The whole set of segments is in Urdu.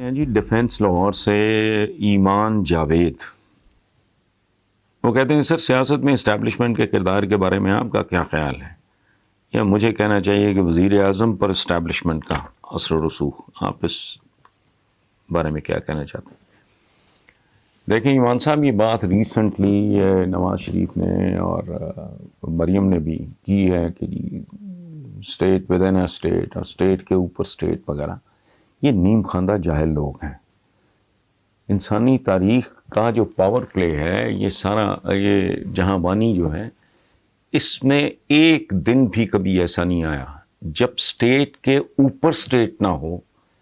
ہیں جی ڈیفنس لاہور سے ایمان جاوید، وہ کہتے ہیں سر سیاست میں اسٹیبلشمنٹ کے کردار کے بارے میں آپ کا کیا خیال ہے، یا مجھے کہنا چاہیے کہ وزیر اعظم پر اسٹیبلشمنٹ کا اثر و رسوخ، آپ اس بارے میں کیا کہنا چاہتے ہیں؟ دیکھیں ایمان صاحب، یہ بات ریسنٹلی نواز شریف نے اور مریم نے بھی کی ہے کہ جی اسٹیٹ ود ان اسٹیٹ اور اسٹیٹ کے اوپر اسٹیٹ وغیرہ، یہ نیم خواندہ جاہل لوگ ہیں۔ انسانی تاریخ کا جو پاور پلے ہے، یہ سارا یہ جہاں بانی جو ہے، اس میں ایک دن بھی کبھی ایسا نہیں آیا جب اسٹیٹ کے اوپر اسٹیٹ نہ ہو،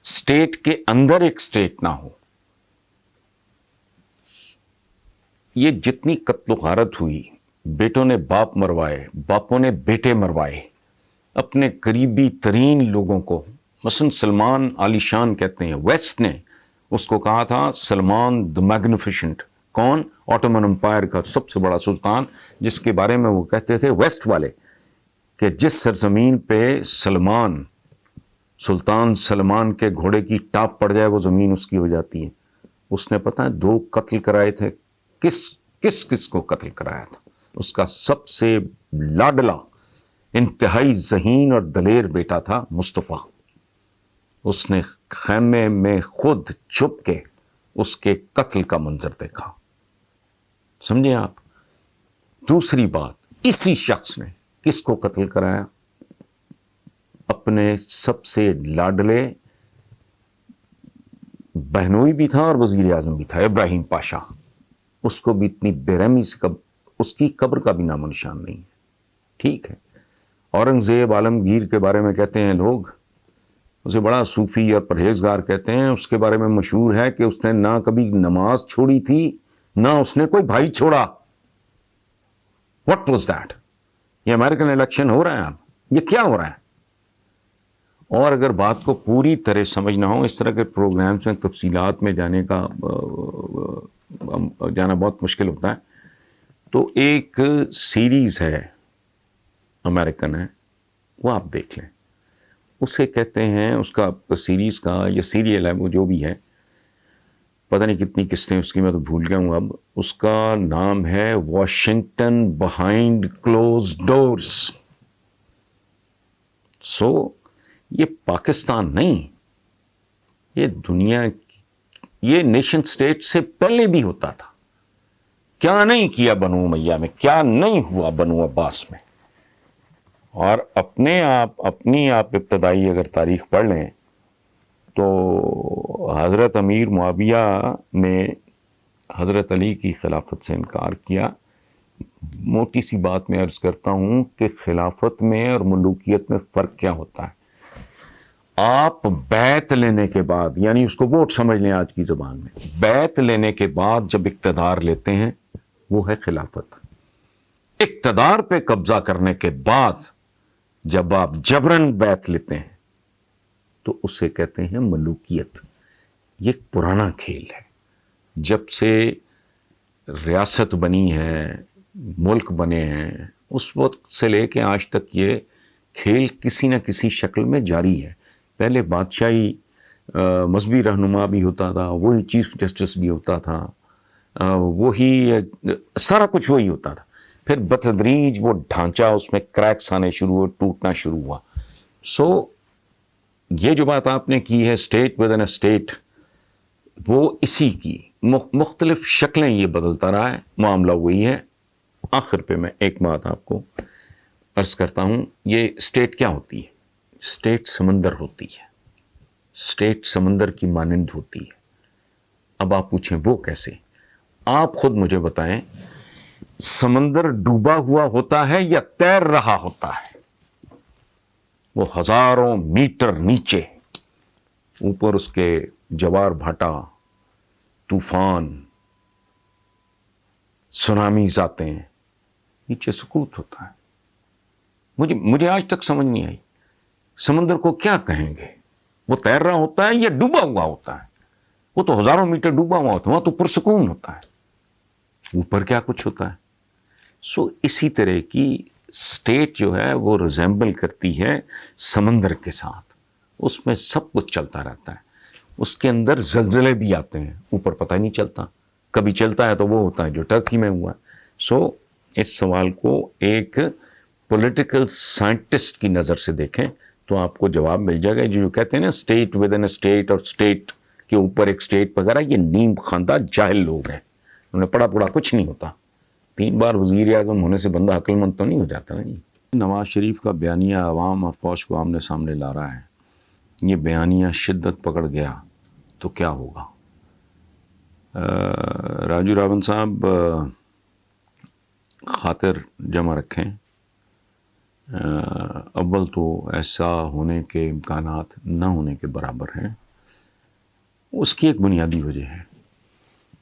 اسٹیٹ کے اندر ایک اسٹیٹ نہ ہو۔ یہ جتنی قتل و غارت ہوئی، بیٹوں نے باپ مروائے، باپوں نے بیٹے مروائے، اپنے قریبی ترین لوگوں کو، مثلا سلمان علی شان کہتے ہیں، ویسٹ نے اس کو کہا تھا سلمان دی میگنیفیشنٹ۔ کون؟ آٹومن امپائر کا سب سے بڑا سلطان، جس کے بارے میں وہ کہتے تھے ویسٹ والے کہ جس سرزمین پہ سلطان سلمان کے گھوڑے کی ٹاپ پڑ جائے وہ زمین اس کی ہو جاتی ہے۔ اس نے پتہ ہے 2 قتل کرائے تھے، کس کو قتل کرایا تھا؟ اس کا سب سے لاڈلا انتہائی ذہین اور دلیر بیٹا تھا مصطفیٰ۔ اس نے خیمے میں خود چھپ کے اس کے قتل کا منظر دیکھا، سمجھے آپ؟ دوسری بات، اسی شخص نے کس کو قتل کرایا؟ اپنے سب سے لاڈلے بہنوئی بھی تھا اور وزیر اعظم بھی تھا، ابراہیم پاشا۔ اس کو بھی اتنی بے رحمی سے اس کی قبر کا بھی نام و نشان نہیں ہے، ٹھیک ہے؟ اورنگزیب عالمگیر کے بارے میں کہتے ہیں لوگ، اسے بڑا صوفی اور پرہیزگار کہتے ہیں۔ اس کے بارے میں مشہور ہے کہ اس نے نہ کبھی نماز چھوڑی تھی، نہ اس نے کوئی بھائی چھوڑا۔ What was that? یہ امریکن الیکشن ہو رہا ہے، اب یہ کیا ہو رہا ہے؟ اور اگر بات کو پوری طرح سمجھنا ہو، اس طرح کے پروگرامز میں تفصیلات میں جانا بہت مشکل ہوتا ہے، تو ایک سیریز ہے امریکن ہے، وہ آپ دیکھ لیں۔ اسے کہتے ہیں، اس کا سیریز کا یا سیریل ہے وہ جو بھی ہے، پتہ نہیں کتنی قسطیں اس کی، میں تو بھول گیا ہوں اب۔ اس کا نام ہے واشنگٹن بہائنڈ کلوز ڈورز۔ یہ پاکستان نہیں، یہ دنیا، یہ نیشن سٹیٹ سے پہلے بھی ہوتا تھا۔ کیا نہیں کیا بنو امیہ میں، کیا نہیں ہوا بنو عباس میں۔ اور اپنی آپ ابتدائی اگر تاریخ پڑھ لیں تو حضرت امیر معاویہ نے حضرت علی کی خلافت سے انکار کیا۔ موٹی سی بات میں عرض کرتا ہوں کہ خلافت میں اور ملوکیت میں فرق کیا ہوتا ہے۔ آپ بیعت لینے کے بعد، یعنی اس کو ووٹ سمجھ لیں آج کی زبان میں، بیعت لینے کے بعد جب اقتدار لیتے ہیں وہ ہے خلافت۔ اقتدار پہ قبضہ کرنے کے بعد جب آپ جبراً بیعت لیتے ہیں تو اسے کہتے ہیں ملوکیت۔ یہ ایک پرانا کھیل ہے، جب سے ریاست بنی ہے، ملک بنے ہیں، اس وقت سے لے کے آج تک یہ کھیل کسی نہ کسی شکل میں جاری ہے۔ پہلے بادشاہی مذہبی رہنما بھی ہوتا تھا، وہی چیف جسٹس بھی ہوتا تھا، وہی سارا کچھ وہی ہوتا تھا۔ پھر بتدریج وہ ڈھانچہ اس میں کریکس آنے شروع ہوئے، ٹوٹنا شروع ہوا۔ یہ جو بات آپ نے کی ہے اسٹیٹ ود ان اسٹیٹ، وہ اسی کی مختلف شکلیں یہ بدلتا رہا ہے، معاملہ وہی ہے۔ آخر پہ میں ایک بات آپ کو عرض کرتا ہوں، یہ اسٹیٹ کیا ہوتی ہے؟ اسٹیٹ سمندر ہوتی ہے، اسٹیٹ سمندر کی مانند ہوتی ہے۔ اب آپ پوچھیں وہ کیسے؟ آپ خود مجھے بتائیں، سمندر ڈوبا ہوا ہوتا ہے یا تیر رہا ہوتا ہے؟ وہ ہزاروں میٹر نیچے، اوپر اس کے جوار بھاٹا، طوفان، سونامیز آتے ہیں، نیچے سکوت ہوتا ہے۔ مجھے آج تک سمجھ نہیں آئی سمندر کو کیا کہیں گے؟ وہ تیر رہا ہوتا ہے یا ڈوبا ہوا ہوتا ہے؟ وہ تو ہزاروں میٹر ڈوبا ہوا ہوتا ہے، وہاں تو پرسکون ہوتا ہے، اوپر کیا کچھ ہوتا ہے۔ اسی طرح کی اسٹیٹ جو ہے وہ ریزیمبل کرتی ہے سمندر کے ساتھ، اس میں سب کچھ چلتا رہتا ہے۔ اس کے اندر زلزلے بھی آتے ہیں، اوپر پتہ نہیں چلتا، کبھی چلتا ہے تو وہ ہوتا ہے جو ٹرکی میں ہوا ہے۔ سو اس سوال کو ایک پولیٹیکل سائنٹسٹ کی نظر سے دیکھیں تو آپ کو جواب مل جائے گا۔ جو کہتے ہیں نا اسٹیٹ ود ان اسٹیٹ اور اسٹیٹ کے اوپر ایک اسٹیٹ وغیرہ، یہ نیم خواندہ جاہل لوگ ہیں، انہوں نے پڑھا کچھ نہیں ہوتا۔ 3 بار وزیر اعظم ہونے سے بندہ عقل مند تو نہیں ہو جاتا نا جی۔ نواز شریف کا بیانیہ عوام اور فوج کو آمنے سامنے لا رہا ہے، یہ بیانیہ شدت پکڑ گیا تو کیا ہوگا؟ راجو راون صاحب خاطر جمع رکھیں، اول تو ایسا ہونے کے امکانات نہ ہونے کے برابر ہیں۔ اس کی ایک بنیادی وجہ ہے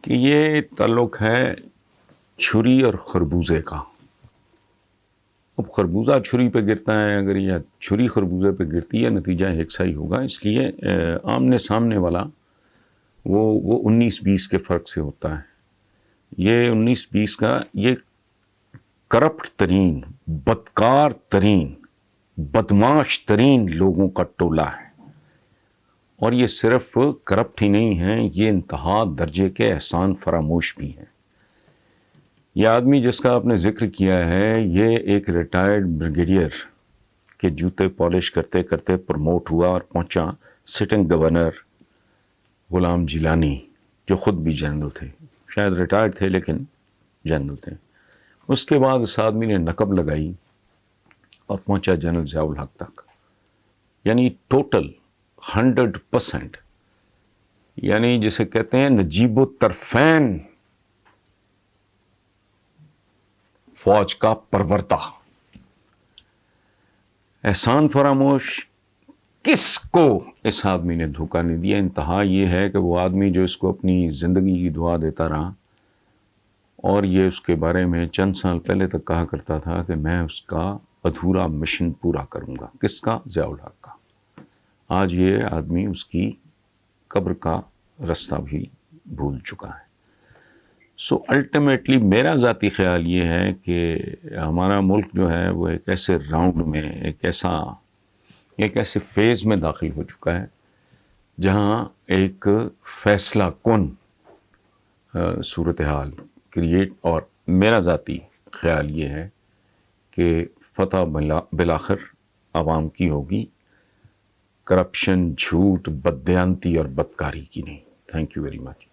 کہ یہ تعلق ہے چھری اور خربوزے کا۔ اب خربوزہ چھری پہ گرتا ہے، اگر یہ چھری خربوزے پہ گرتی ہے نتیجہ ایک سا ہی ہوگا۔ اس لیے آمنے سامنے والا وہ 19-20 کے فرق سے ہوتا ہے۔ یہ 19-20 کا یہ کرپٹ ترین، بدکار ترین، بدماش ترین لوگوں کا ٹولہ ہے، اور یہ صرف کرپٹ ہی نہیں ہیں، یہ انتہا درجے کے احسان فراموش بھی ہیں۔ یہ آدمی جس کا آپ نے ذکر کیا ہے، یہ ایک ریٹائرڈ بریگیڈیئر کے جوتے پالش کرتے کرتے پروموٹ ہوا اور پہنچا سٹنگ گورنر غلام جیلانی، جو خود بھی جنرل تھے، شاید ریٹائرڈ تھے لیکن جنرل تھے۔ اس کے بعد اس آدمی نے نقب لگائی اور پہنچا جنرل ضیاء الحق تک، یعنی ٹوٹل 100%، یعنی جسے کہتے ہیں نجیب الطرفین فوج کا پرورتا۔ احسان فراموش کس کو اس آدمی نے دھوکہ نہیں دیا۔ انتہا یہ ہے کہ وہ آدمی جو اس کو اپنی زندگی کی دعا دیتا رہا، اور یہ اس کے بارے میں چند سال پہلے تک کہا کرتا تھا کہ میں اس کا ادھورا مشن پورا کروں گا۔ کس کا؟ ضیاء الحق کا۔ آج یہ آدمی اس کی قبر کا رستہ بھی بھول چکا ہے۔ سو الٹیمیٹلی میرا ذاتی خیال یہ ہے کہ ہمارا ملک جو ہے وہ ایک ایسے راؤنڈ میں، ایک ایسے فیز میں داخل ہو چکا ہے جہاں ایک فیصلہ کن صورتحال کریٹ، اور میرا ذاتی خیال یہ ہے کہ فتح بالآخر عوام کی ہوگی، کرپشن، جھوٹ، بددیانتی اور بدکاری کی نہیں۔ Thank you very much.